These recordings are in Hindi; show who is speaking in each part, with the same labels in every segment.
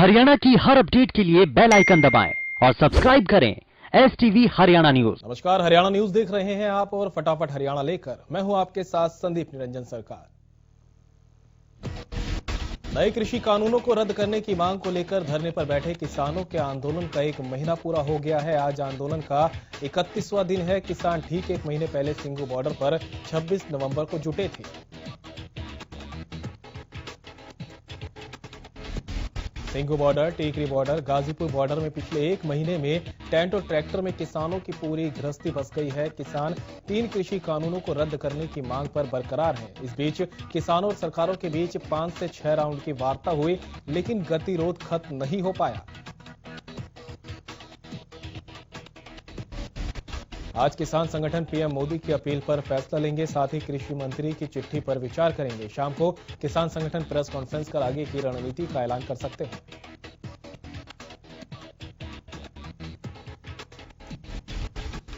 Speaker 1: हरियाणा की हर अपडेट के लिए बेल आइकन दबाएं और सब्सक्राइब करें STV हरियाणा न्यूज।
Speaker 2: नमस्कार, हरियाणा न्यूज देख रहे हैं आप और फटाफट हरियाणा लेकर मैं हूं आपके साथ संदीप निरंजन सरकार। नए कृषि कानूनों को रद्द करने की मांग को लेकर धरने पर बैठे किसानों के आंदोलन का 1 महीना पूरा हो गया है। आज आंदोलन का 31वां दिन है। किसान ठीक 1 महीने पहले सिंघू बॉर्डर पर 26 नवंबर को जुटे थे। Singhu border, Tikri border, Ghazipur border में पिछले 1 महीने में टेंट और ट्रैक्टर में किसानों की पूरी गृहस्थी बस गई है। किसान 3 कृषि कानूनों को रद्द करने की मांग पर बरकरार है। इस बीच किसानों और सरकारों के बीच 5 से 6 राउंड की वार्ता हुई, लेकिन गतिरोध खत्म नहीं हो पाया। आज किसान संगठन पीएम मोदी की अपील पर फैसला लेंगे, साथ ही कृषि मंत्री की चिट्ठी पर विचार करेंगे। शाम को किसान संगठन प्रेस कॉन्फ्रेंस कर आगे की रणनीति का ऐलान कर सकते हैं।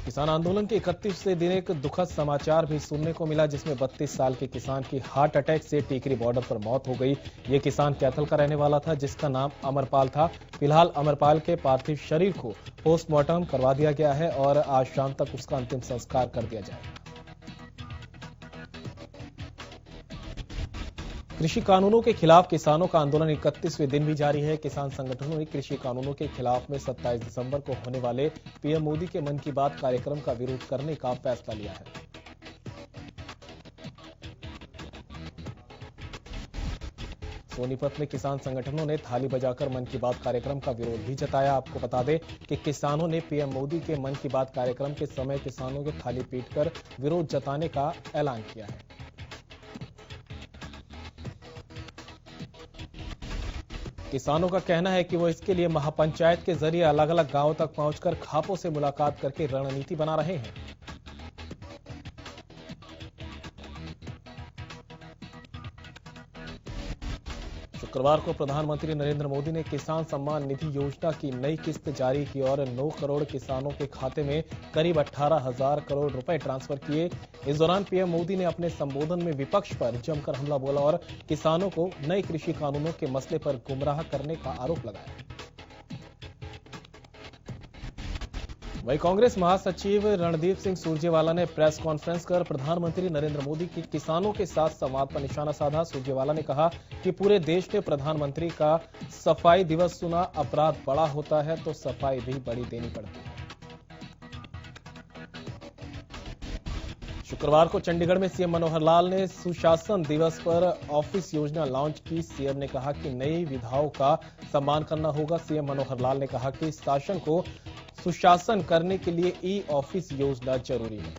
Speaker 2: किसान आंदोलन के 31वें दिन एक दुखद समाचार भी सुनने को मिला, जिसमें 32 साल के किसान की हार्ट अटैक से टीकरी बॉर्डर पर मौत हो गई। ये किसान कैथल का रहने वाला था, जिसका नाम अमरपाल था। फिलहाल अमरपाल के पार्थिव शरीर को पोस्टमार्टम करवा दिया गया है और आज शाम तक उसका अंतिम संस्कार कर दिया जाएगा। कृषि कानूनों के खिलाफ किसानों का आंदोलन 31वें दिन भी जारी है। किसान संगठनों ने कृषि कानूनों के खिलाफ में 27 दिसंबर को होने वाले पीएम मोदी के मन की बात कार्यक्रम का विरोध करने का फैसला लिया है। सोनीपत में किसान संगठनों ने थाली बजाकर मन की बात कार्यक्रम का विरोध भी जताया। आपको बता दें कि किसानों ने पीएम मोदी के मन की बात कार्यक्रम के समय किसानों के थाली पीटकर विरोध जताने का ऐलान किया है। किसानों का कहना है कि वो इसके लिए महापंचायत के जरिए अलग अलग गांवों तक पहुंचकर खापों से मुलाकात करके रणनीति बना रहे हैं। शुक्रवार को प्रधानमंत्री नरेंद्र मोदी ने किसान सम्मान निधि योजना की नई किस्त जारी की और 9 करोड़ किसानों के खाते में करीब 18,000 करोड़ रुपए ट्रांसफर किए। इस दौरान पीएम मोदी ने अपने संबोधन में विपक्ष पर जमकर हमला बोला और किसानों को नए कृषि कानूनों के मसले पर गुमराह करने का आरोप लगाया। वहीं कांग्रेस महासचिव रणदीप सिंह सुरजेवाला ने प्रेस कॉन्फ्रेंस कर प्रधानमंत्री नरेंद्र मोदी की किसानों के साथ संवाद पर निशाना साधा। सुरजेवाला ने कहा कि पूरे देश ने प्रधानमंत्री का सफाई दिवस सुना। अपराध बड़ा होता है तो सफाई भी बड़ी देनी पड़ती है। शुक्रवार को चंडीगढ़ में सीएम मनोहर लाल ने सुशासन दिवस पर ऑफिस योजना लॉन्च की। सीएम ने कहा कि नई विधाओं का सम्मान करना होगा। सीएम मनोहर लाल ने कहा कि शासन को सुशासन करने के लिए ई ऑफिस योजना जरूरी है।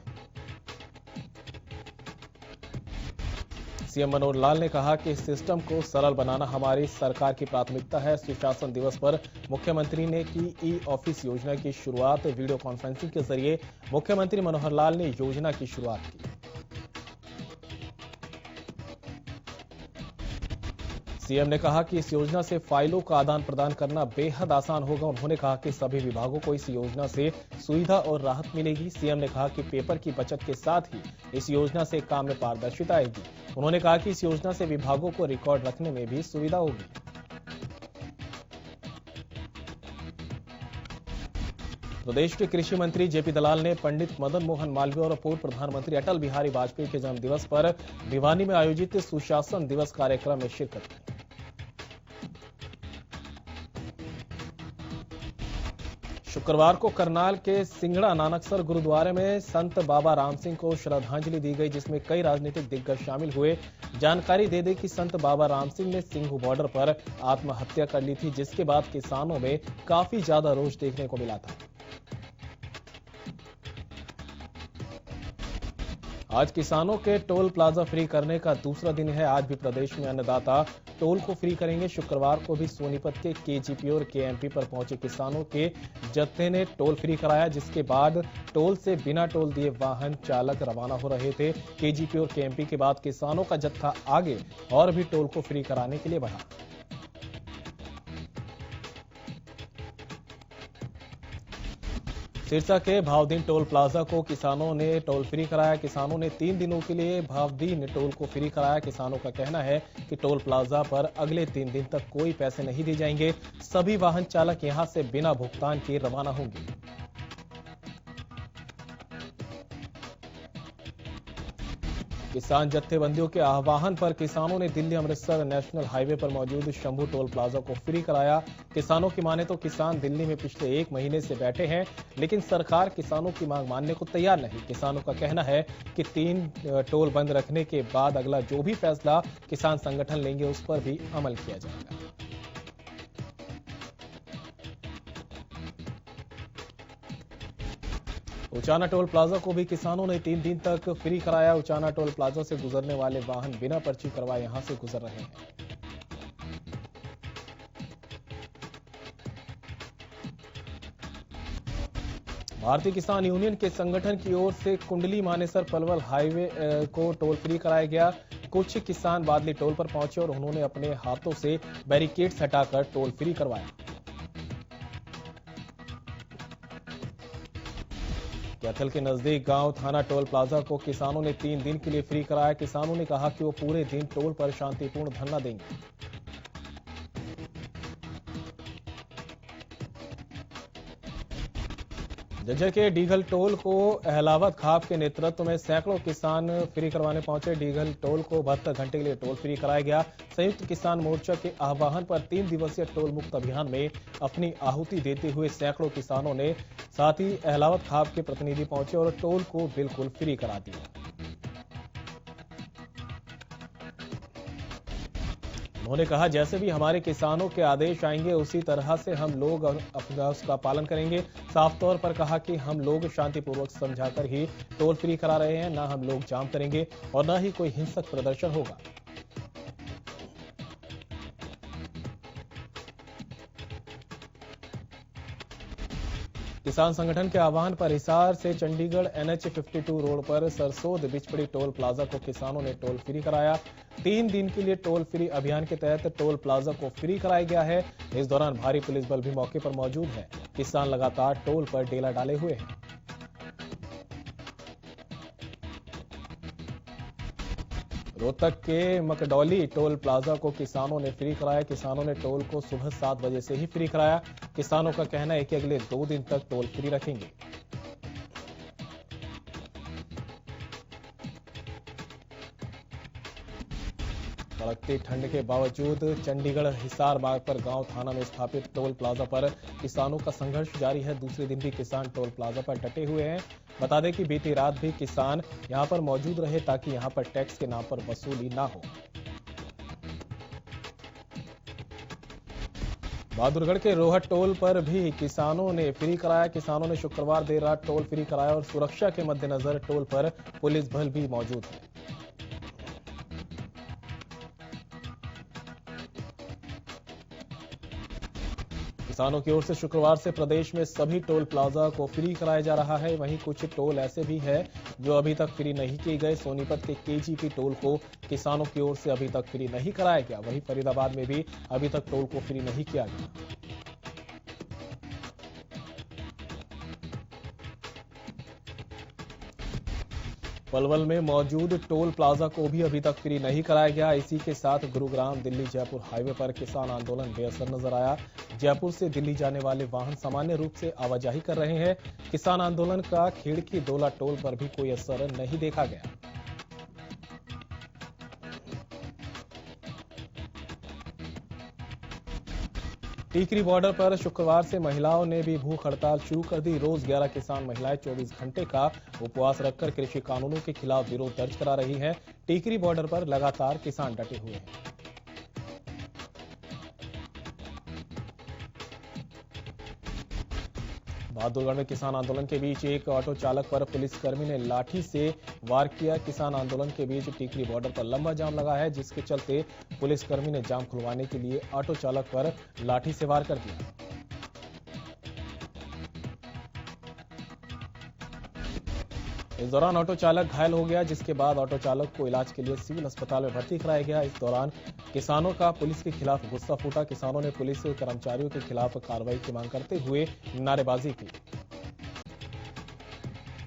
Speaker 2: सीएम मनोहर लाल ने कहा कि इस सिस्टम को सरल बनाना हमारी सरकार की प्राथमिकता है। सुशासन दिवस पर मुख्यमंत्री ने की ई ऑफिस योजना की शुरुआत। वीडियो कॉन्फ्रेंसिंग के जरिए मुख्यमंत्री मनोहर लाल ने योजना की शुरुआत की। सीएम ने कहा कि इस योजना से फाइलों का आदान प्रदान करना बेहद आसान होगा। उन्होंने कहा कि सभी विभागों को इस योजना से सुविधा और राहत मिलेगी। सीएम ने कहा कि पेपर की बचत के साथ ही इस योजना से काम में पारदर्शिता आएगी। उन्होंने कहा कि इस योजना से विभागों को रिकॉर्ड रखने में भी सुविधा होगी। प्रदेश के कृषि मंत्री जेपी दलाल ने पंडित मदन मोहन मालवीय और पूर्व प्रधानमंत्री अटल बिहारी वाजपेयी के जन्म दिवस पर भिवानी में आयोजित सुशासन दिवस कार्यक्रम में शिरकत की। शुक्रवार को करनाल के सिंगड़ा नानकसर गुरुद्वारे में संत बाबा राम सिंह को श्रद्धांजलि दी गई, जिसमें कई राजनीतिक दिग्गज शामिल हुए। जानकारी दे दें कि संत बाबा राम सिंह ने सिंघू बॉर्डर पर आत्महत्या कर ली थी, जिसके बाद किसानों में काफी ज्यादा रोष देखने को मिला था। आज किसानों के टोल प्लाजा फ्री करने का दूसरा दिन है। आज भी प्रदेश में अन्नदाता टोल को फ्री करेंगे। शुक्रवार को भी सोनीपत के केजीपी और केएमपी पर पहुंचे किसानों के जत्थे ने टोल फ्री कराया, जिसके बाद टोल से बिना टोल दिए वाहन चालक रवाना हो रहे थे। केजीपी और केएमपी के बाद किसानों का जत्था आगे और भी टोल को फ्री कराने के लिए बढ़ा। सिरसा के भावदीन टोल प्लाजा को किसानों ने टोल फ्री कराया। किसानों ने 3 दिनों के लिए भावदीन टोल को फ्री कराया। किसानों का कहना है कि टोल प्लाजा पर अगले 3 दिन तक कोई पैसे नहीं दिए जाएंगे। सभी वाहन चालक यहां से बिना भुगतान के रवाना होंगे। किसान जत्थेबंदियों के आह्वान पर किसानों ने दिल्ली अमृतसर नेशनल हाईवे पर मौजूद शंभू टोल प्लाजा को फ्री कराया। किसानों की माने तो किसान दिल्ली में पिछले 1 महीने से बैठे हैं, लेकिन सरकार किसानों की मांग मानने को तैयार नहीं। किसानों का कहना है कि 3 टोल बंद रखने के बाद अगला जो भी फैसला किसान संगठन लेंगे उस पर भी अमल किया जाएगा। उचाना टोल प्लाजा को भी किसानों ने 3 दिन तक फ्री कराया। उचाना टोल प्लाजा से गुजरने वाले वाहन बिना पर्ची करवाए यहां से गुजर रहे हैं। भारतीय किसान यूनियन के संगठन की ओर से कुंडली मानेसर पलवल हाईवे को टोल फ्री कराया गया। कुछ किसान बादली टोल पर पहुंचे और उन्होंने अपने हाथों से बैरिकेड्स हटाकर टोल फ्री करवाया। कैथल के नजदीक गांव थाना टोल प्लाजा को किसानों ने 3 दिन के लिए फ्री कराया। किसानों ने कहा कि वो पूरे दिन टोल पर शांतिपूर्ण धरना देंगे। जज्जर के डीघल टोल को अहलावत खाप के नेतृत्व में सैकड़ों किसान फ्री करवाने पहुंचे। डीघल टोल को 72 घंटे के लिए टोल फ्री कराया गया। संयुक्त किसान मोर्चा के आह्वान पर 3 दिवसीय टोल मुक्त अभियान में अपनी आहुति देते हुए सैकड़ों किसानों ने, साथ ही अहलावत खाप के प्रतिनिधि पहुंचे और टोल को बिल्कुल फ्री करा दिया। उन्होंने कहा, जैसे भी हमारे किसानों के आदेश आएंगे उसी तरह से हम लोग अपना उसका पालन करेंगे। साफ तौर पर कहा कि हम लोग शांतिपूर्वक समझाकर ही टोल फ्री करा रहे हैं, ना हम लोग जाम करेंगे और ना ही कोई हिंसक प्रदर्शन होगा। किसान संगठन के आह्वान पर हिसार से चंडीगढ़ NH 52 रोड पर सरसोद बिचपड़ी टोल प्लाजा को किसानों ने टोल फ्री कराया। 3 दिन के लिए टोल फ्री अभियान के तहत टोल प्लाजा को फ्री कराया गया है। इस दौरान भारी पुलिस बल भी मौके पर मौजूद है। किसान लगातार टोल पर डेला डाले हुए हैं। रोहतक के मकडौली टोल प्लाजा को किसानों ने फ्री कराया। किसानों ने टोल को सुबह 7 बजे से ही फ्री कराया। किसानों का कहना है कि अगले 2 दिन तक टोल फ्री रखेंगे। कड़कती ठंड के बावजूद चंडीगढ़ हिसार मार्ग पर गांव थाना में स्थापित टोल प्लाजा पर किसानों का संघर्ष जारी है। दूसरे दिन भी किसान टोल प्लाजा पर डटे हुए हैं। बता दें कि बीती रात भी किसान यहां पर मौजूद रहे ताकि यहां पर टैक्स के नाम पर वसूली ना हो। बहादुरगढ़ के रोहट टोल पर भी किसानों ने फ्री कराया। किसानों ने शुक्रवार देर रात टोल फ्री कराया और सुरक्षा के मद्देनजर टोल पर पुलिस बल भी मौजूद है। किसानों की ओर से शुक्रवार से प्रदेश में सभी टोल प्लाजा को फ्री कराया जा रहा है। वहीं कुछ टोल ऐसे भी है जो अभी तक फ्री नहीं किए गए। सोनीपत के KGP टोल को किसानों की ओर से अभी तक फ्री नहीं कराया गया। वहीं फरीदाबाद में भी अभी तक टोल को फ्री नहीं किया गया। पलवल में मौजूद टोल प्लाजा को भी अभी तक फ्री नहीं कराया गया। इसी के साथ गुरुग्राम दिल्ली जयपुर हाईवे पर किसान आंदोलन बेअसर नजर आया। जयपुर से दिल्ली जाने वाले वाहन सामान्य रूप से आवाजाही कर रहे हैं। किसान आंदोलन का खिड़की डोला टोल पर भी कोई असर नहीं देखा गया। टीकरी बॉर्डर पर शुक्रवार से महिलाओं ने भी भूख हड़ताल शुरू कर दी। रोज 11 किसान महिलाएं 24 घंटे का उपवास रखकर कृषि कानूनों के खिलाफ विरोध दर्ज करा रही हैं। टीकरी बॉर्डर पर लगातार किसान डटे हुए हैं। बहादुरगढ़ में किसान आंदोलन के बीच एक ऑटो चालक पर पुलिसकर्मी ने लाठी से वार किया। किसान आंदोलन के बीच टीकरी बॉर्डर पर लंबा जाम लगा है, जिसके चलते पुलिसकर्मी ने जाम खुलवाने के लिए ऑटो चालक पर लाठी से वार कर दिया। इस दौरान ऑटो चालक घायल हो गया, जिसके बाद ऑटो चालक को इलाज के लिए सिविल अस्पताल में भर्ती कराया गया। इस दौरान किसानों का पुलिस के खिलाफ गुस्सा फूटा। किसानों ने पुलिस कर्मचारियों के खिलाफ कार्रवाई की मांग करते हुए नारेबाजी की।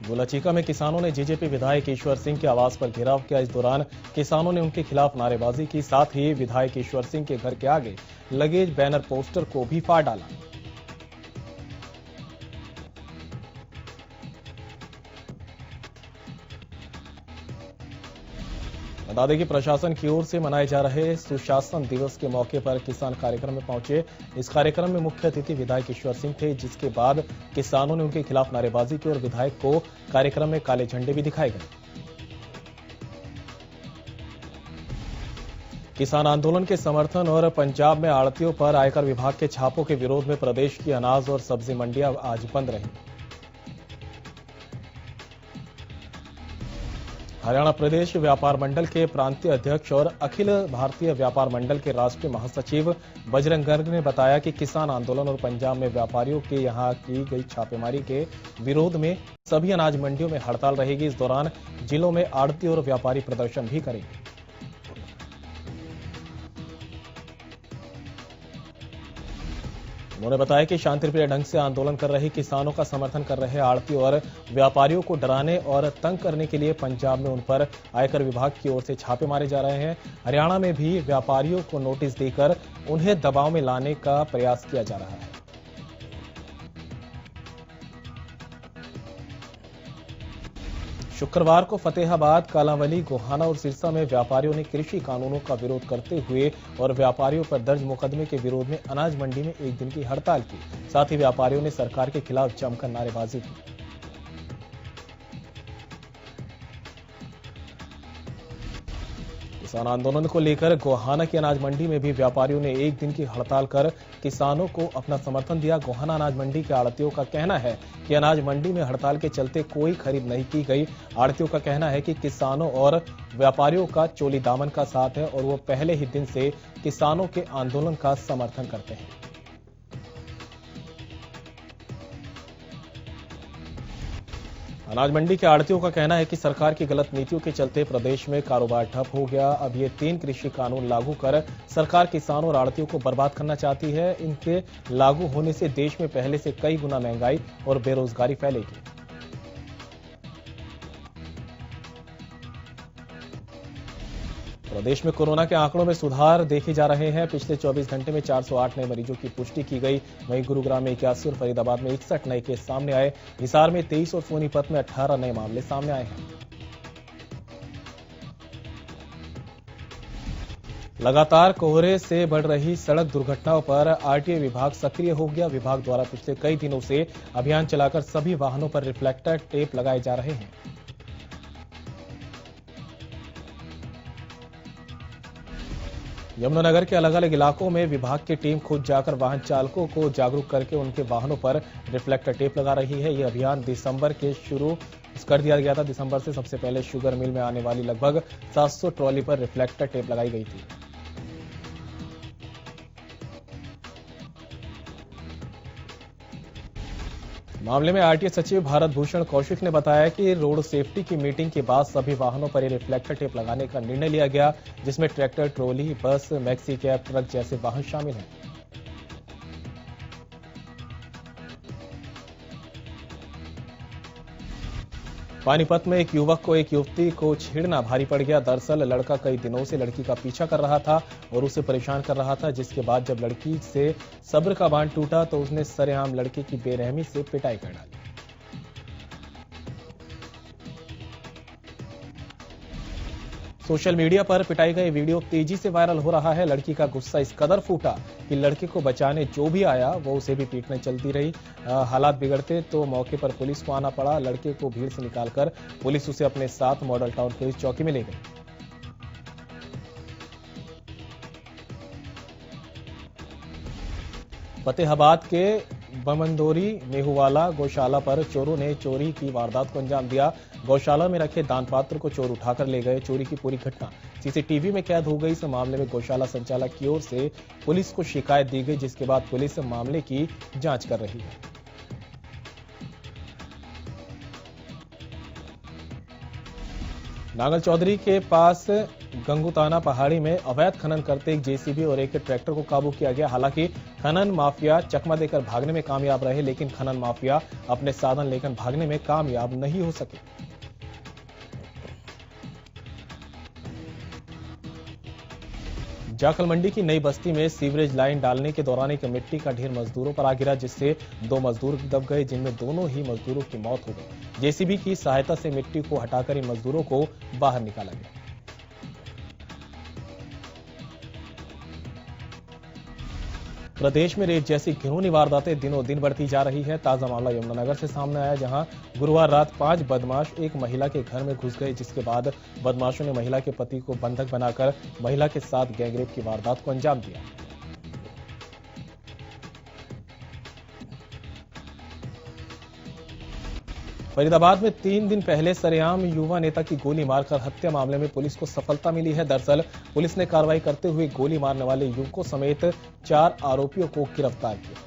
Speaker 2: गुलचीका में किसानों ने जेजेपी विधायक ईश्वर सिंह के आवास पर घेराव किया। इस दौरान किसानों ने उनके खिलाफ नारेबाजी की, साथ ही विधायक ईश्वर सिंह के घर के आगे लगे बैनर पोस्टर को भी फाड़ डाला। बता दें कि प्रशासन की ओर से मनाए जा रहे सुशासन दिवस के मौके पर किसान कार्यक्रम में पहुंचे। इस कार्यक्रम में मुख्य अतिथि विधायक ईश्वर सिंह थे, जिसके बाद किसानों ने उनके खिलाफ नारेबाजी की और विधायक को कार्यक्रम में काले झंडे भी दिखाए गए। किसान आंदोलन के समर्थन और पंजाब में आड़तियों पर आयकर विभाग के छापों के विरोध में प्रदेश की अनाज और सब्जी मंडियां आज बंद रहीं। हरियाणा प्रदेश व्यापार मंडल के प्रांतीय अध्यक्ष और अखिल भारतीय व्यापार मंडल के राष्ट्रीय महासचिव बजरंग गर्ग ने बताया कि किसान आंदोलन और पंजाब में व्यापारियों के यहां की गई छापेमारी के विरोध में सभी अनाज मंडियों में हड़ताल रहेगी। इस दौरान जिलों में आड़ती और व्यापारी प्रदर्शन भी करेंगे। उन्होंने बताया कि शांतिप्रिय ढंग से आंदोलन कर रहे किसानों का समर्थन कर रहे आड़ती और व्यापारियों को डराने और तंग करने के लिए पंजाब में उन पर आयकर विभाग की ओर से छापे मारे जा रहे हैं। हरियाणा में भी व्यापारियों को नोटिस देकर उन्हें दबाव में लाने का प्रयास किया जा रहा है। शुक्रवार को फतेहाबाद, कालांवाली, गोहाना और सिरसा में व्यापारियों ने कृषि कानूनों का विरोध करते हुए और व्यापारियों पर दर्ज मुकदमे के विरोध में अनाज मंडी में एक दिन की हड़ताल की। साथ ही व्यापारियों ने सरकार के खिलाफ जमकर नारेबाजी की। किसान आंदोलन को लेकर गोहाना की अनाज मंडी में भी व्यापारियों ने एक दिन की हड़ताल कर किसानों को अपना समर्थन दिया। गोहाना अनाज मंडी के आड़तियों का कहना है कि अनाज मंडी में हड़ताल के चलते कोई खरीद नहीं की गई। आड़तियों का कहना है कि किसानों और व्यापारियों का चोली दामन का साथ है और वो पहले ही दिन से किसानों के आंदोलन का समर्थन करते हैं। अनाज मंडी के आड़तियों का कहना है कि सरकार की गलत नीतियों के चलते प्रदेश में कारोबार ठप हो गया। अब ये 3 कृषि कानून लागू कर सरकार किसानों और आड़तियों को बर्बाद करना चाहती है। इनके लागू होने से देश में पहले से कई गुना महंगाई और बेरोजगारी फैलेगी। प्रदेश में कोरोना के आंकड़ों में सुधार देखे जा रहे हैं। पिछले 24 घंटे में 408 नए मरीजों की पुष्टि की गई। वहीं गुरुग्राम में 81 और फरीदाबाद में 61 नए केस सामने आए। हिसार में 23 और सोनीपत में 18 नए मामले सामने आए हैं। लगातार कोहरे से बढ़ रही सड़क दुर्घटनाओं पर आरटीए विभाग सक्रिय हो गया। विभाग द्वारा पिछले कई दिनों से अभियान चलाकर सभी वाहनों पर रिफ्लेक्टर टेप लगाए जा रहे हैं। यमुनानगर के अलग अलग इलाकों में विभाग की टीम खुद जाकर वाहन चालकों को जागरूक करके उनके वाहनों पर रिफ्लेक्टर टेप लगा रही है। यह अभियान दिसंबर के शुरू कर दिया गया था। दिसंबर से सबसे पहले शुगर मिल में आने वाली लगभग 700 ट्रॉली पर रिफ्लेक्टर टेप लगाई गई थी। मामले में आरटीए सचिव भारत भूषण कौशिक ने बताया कि रोड सेफ्टी की मीटिंग के बाद सभी वाहनों पर रिफ्लेक्टर टेप लगाने का निर्णय लिया गया, जिसमें ट्रैक्टर, ट्रॉली, बस, मैक्सी कैब, ट्रक जैसे वाहन शामिल हैं। पानीपत में एक युवक को एक युवती को छेड़ना भारी पड़ गया। दरअसल लड़का कई दिनों से लड़की का पीछा कर रहा था और उसे परेशान कर रहा था, जिसके बाद जब लड़की से सब्र का बांध टूटा तो उसने सरेआम लड़के की बेरहमी से पिटाई कर डाली। सोशल मीडिया पर पिटाई का ये वीडियो तेजी से वायरल हो रहा है। लड़की का गुस्सा इस कदर फूटा कि लड़के को बचाने जो भी आया वो उसे भी पीटने चलती रही। हालात बिगड़ते तो मौके पर पुलिस को आना पड़ा। लड़के को भीड़ से निकालकर पुलिस उसे अपने साथ मॉडल टाउन पुलिस चौकी में ले गई। फतेहाबाद के बमंदोरी मेहुवाला गौशाला पर चोरों ने चोरी की वारदात को अंजाम दिया। गौशाला में रखे दान पात्र को चोर उठाकर ले गए। चोरी की पूरी घटना सीसीटीवी में कैद हो गई। इस मामले में गौशाला संचालक की ओर से पुलिस को शिकायत दी गई, जिसके बाद पुलिस मामले की जांच कर रही है। नांगल चौधरी के पास गंगुताना पहाड़ी में अवैध खनन करते एक जेसीबी और एक ट्रैक्टर को काबू किया गया। हालांकि खनन माफिया चकमा देकर भागने में कामयाब रहे, लेकिन खनन माफिया अपने साधन लेकर भागने में कामयाब नहीं हो सके। जाखल मंडी की नई बस्ती में सीवरेज लाइन डालने के दौरान एक मिट्टी का ढेर मजदूरों पर आ गिरा, जिससे 2 मजदूर दब गए, जिनमें दोनों ही मजदूरों की मौत हो गई। जेसीबी की सहायता से मिट्टी को हटाकर इन मजदूरों को बाहर निकाला गया। प्रदेश में रेप जैसी घिनौनी वारदातें दिनों दिन बढ़ती जा रही है। ताजा मामला यमुनानगर से सामने आया, जहां गुरुवार रात 5 बदमाश एक महिला के घर में घुस गए, जिसके बाद बदमाशों ने महिला के पति को बंधक बनाकर महिला के साथ गैंगरेप की वारदात को अंजाम दिया। फरीदाबाद में 3 दिन पहले सरेआम युवा नेता की गोली मारकर हत्या मामले में पुलिस को सफलता मिली है। दरअसल पुलिस ने कार्रवाई करते हुए गोली मारने वाले युवकों समेत 4 आरोपियों को गिरफ्तार किया।